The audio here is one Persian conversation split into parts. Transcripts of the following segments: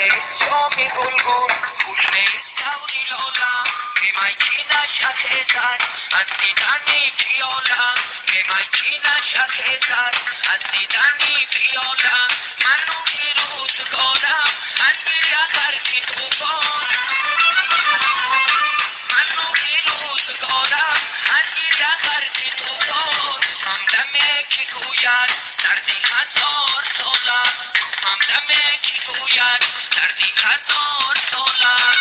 کرده شامی گلگون گوشه دوری لالا به من کی نشده زد از دیدنی پیالم به من کی نشده زد از دیدنی پیالم من روحی روزگارم از بیرقر کی توفان من روحی روزگارم از بیرقر کی توفان همدمه کی گوید دردی 1000 سالم همدمه کی گوید دردی 1000 سالم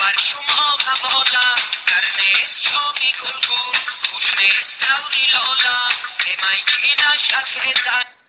بر شما حوالم کرده شامی گلگون گوشه دوری لالا به من کی نشده زد